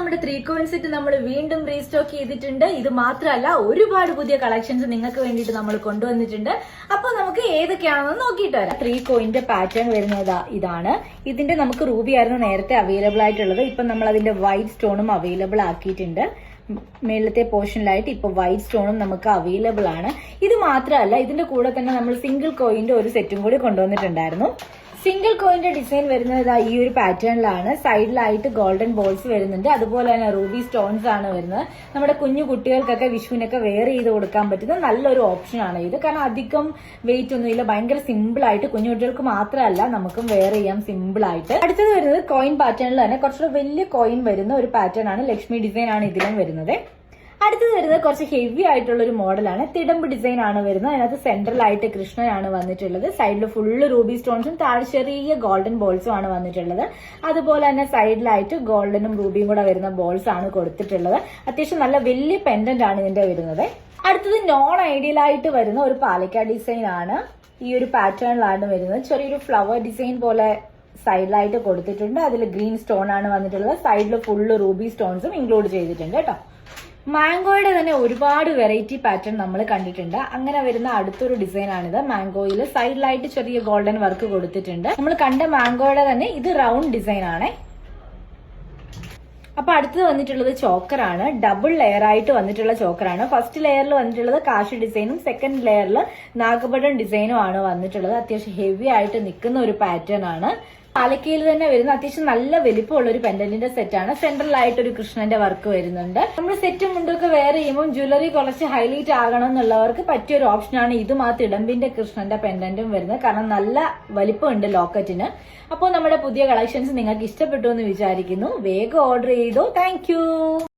നമ്മുടെ 3 coin set നമ്മൾ വീണ്ടും റീസ്റ്റോക്ക് ചെയ്തിട്ടുണ്ട്. ഇത് മാത്രമല്ല ഒരുപാട് പുതിയ കളക്ഷൻസ് നിങ്ങൾക്ക് വേണ്ടിയിട്ട് നമ്മൾ കൊണ്ടുവന്നിട്ടുണ്ട്. അപ്പോൾ നമുക്ക് ഏതൊക്കെയാണെന്ന് നോക്കിയിട്ട് വരാം. 3 coinന്റെ പാറ്റേൺ വരുന്നത് ഇതാണ്. ഇതിന്റെ നമുക്ക് റൂബി ആയിരുന്നു നേരത്തെ അവൈലബിൾ ആയിട്ടുള്ളത്. ഇപ്പൊ നമ്മൾ അതിന്റെ വൈറ്റ് സ്റ്റോണും അവൈലബിൾ ആക്കിയിട്ടുണ്ട്. മേളത്തെ പോർഷനിലായിട്ട് ഇപ്പൊ വൈറ്റ് സ്റ്റോണും നമുക്ക് അവൈലബിൾ ആണ്. ഇത് മാത്രമല്ല ഇതിന്റെ കൂടെ തന്നെ നമ്മൾ സിംഗിൾ കോയിന്റെ ഒരു സെറ്റും കൂടി കൊണ്ടുവന്നിട്ടുണ്ടായിരുന്നു. സിംഗിൾ കോയിന്റെ ഡിസൈൻ വരുന്നത് ഈ ഒരു പാറ്റേണിലാണ്. സൈഡിലായിട്ട് ഗോൾഡൻ ബോൾസ് വരുന്നുണ്ട്. അതുപോലെ തന്നെ റൂബി സ്റ്റോൺസ് ആണ് വരുന്നത്. നമ്മുടെ കുഞ്ഞു കുട്ടികൾക്കൊക്കെ വിഷുവിനൊക്കെ വെയർ ചെയ്ത് കൊടുക്കാൻ പറ്റുന്ന നല്ലൊരു ഓപ്ഷൻ ആണ് ഇത്. കാരണം അധികം വെയിറ്റ് ഒന്നുമില്ല, ഭയങ്കര സിമ്പിൾ ആയിട്ട് കുഞ്ഞു കുട്ടികൾക്ക് മാത്രമല്ല നമുക്കും വെയർ ചെയ്യാം സിമ്പിൾ ആയിട്ട്. അടുത്തത് വരുന്നത് കോയിൻ പാറ്റേണിൽ തന്നെ കുറച്ചുകൂടെ വലിയ കോയിൻ വരുന്ന ഒരു പാറ്റേൺ ആണ്. ലക്ഷ്മി ഡിസൈൻ ആണ് ഇതിലും വരുന്നത്. അടുത്തത് വരുന്നത് കുറച്ച് ഹെവി ആയിട്ടുള്ള ഒരു മോഡലാണ്. തിടമ്പ് ഡിസൈൻ ആണ് വരുന്നത്. അതിനകത്ത് സെൻട്രലായിട്ട് കൃഷ്ണനാണ് വന്നിട്ടുള്ളത്. സൈഡിൽ ഫുള്ള് റൂബി സ്റ്റോൺസും താഴെ ചെറിയ ഗോൾഡൻ ബോൾസും ആണ് വന്നിട്ടുള്ളത്. അതുപോലെ തന്നെ സൈഡിലായിട്ട് ഗോൾഡനും റൂബിയും കൂടെ വരുന്ന ബോൾസ് ആണ് കൊടുത്തിട്ടുള്ളത്. അത്യാവശ്യം നല്ല വലിയ പെൻഡന്റ് ആണ് ഇതിന്റെ വരുന്നത്. അടുത്തത് നോൺ ഐഡിയൽ ആയിട്ട് വരുന്ന ഒരു പാലക്ക ഡിസൈൻ ആണ്. ഈ ഒരു പാറ്റേണിലാണ് വരുന്നത്. ചെറിയൊരു ഫ്ലവർ ഡിസൈൻ പോലെ സൈഡിലായിട്ട് കൊടുത്തിട്ടുണ്ട്. അതിൽ ഗ്രീൻ സ്റ്റോൺ ആണ് വന്നിട്ടുള്ളത്. സൈഡിൽ ഫുള്ള് റൂബി സ്റ്റോൺസും ഇൻക്ലൂഡ് ചെയ്തിട്ടുണ്ട് കേട്ടോ. മാംഗോയുടെ തന്നെ ഒരുപാട് വെറൈറ്റി പാറ്റേൺ നമ്മൾ കണ്ടിട്ടുണ്ട്. അങ്ങനെ വരുന്ന അടുത്തൊരു ഡിസൈൻ ആണിത്. മാംഗോയിൽ സൈഡിലായിട്ട് ചെറിയ ഗോൾഡൻ വർക്ക് കൊടുത്തിട്ടുണ്ട്. നമ്മൾ കണ്ട മാംഗോയുടെ തന്നെ ഇത് റൗണ്ട് ഡിസൈൻ ആണ്. അപ്പൊ അടുത്തത് വന്നിട്ടുള്ളത് ചോക്കറാണ്. ഡബിൾ ലെയർ ആയിട്ട് വന്നിട്ടുള്ള ചോക്കറാണ്. ഫസ്റ്റ് ലെയറിൽ വന്നിട്ടുള്ളത് കാശി ഡിസൈനും സെക്കൻഡ് ലെയറിൽ നാഗപടൻ ഡിസൈനും ആണ് വന്നിട്ടുള്ളത്. അത്യാവശ്യം ഹെവി ആയിട്ട് നിൽക്കുന്ന ഒരു പാറ്റേൺ ആണ്. പാലക്കയിൽ തന്നെ വരുന്ന അത്യാവശ്യം നല്ല വലിപ്പമുള്ള ഒരു പെൻഡന്റിന്റെ സെറ്റാണ്. സെൻട്രലായിട്ട് ഒരു കൃഷ്ണന്റെ വർക്ക് വരുന്നുണ്ട്. നമ്മൾ സെറ്റും മുണ്ടൊക്കെ വെയർ ചെയ്യുമ്പോൾ ജ്വല്ലറി കുറച്ച് ഹൈലൈറ്റ് ആകണം എന്നുള്ളവർക്ക് പറ്റിയൊരു ഓപ്ഷനാണ് ഇത്. മാത്രം ഇടമ്പിന്റെ കൃഷ്ണന്റെ പെൻഡന്റും വരുന്നത്. കാരണം നല്ല വലിപ്പമുണ്ട് ലോക്കറ്റിന്. അപ്പോൾ നമ്മുടെ പുതിയ കളക്ഷൻസ് നിങ്ങൾക്ക് ഇഷ്ടപ്പെട്ടു എന്ന് വിചാരിക്കുന്നു. വേഗം ഓർഡർ ചെയ്തോ. താങ്ക്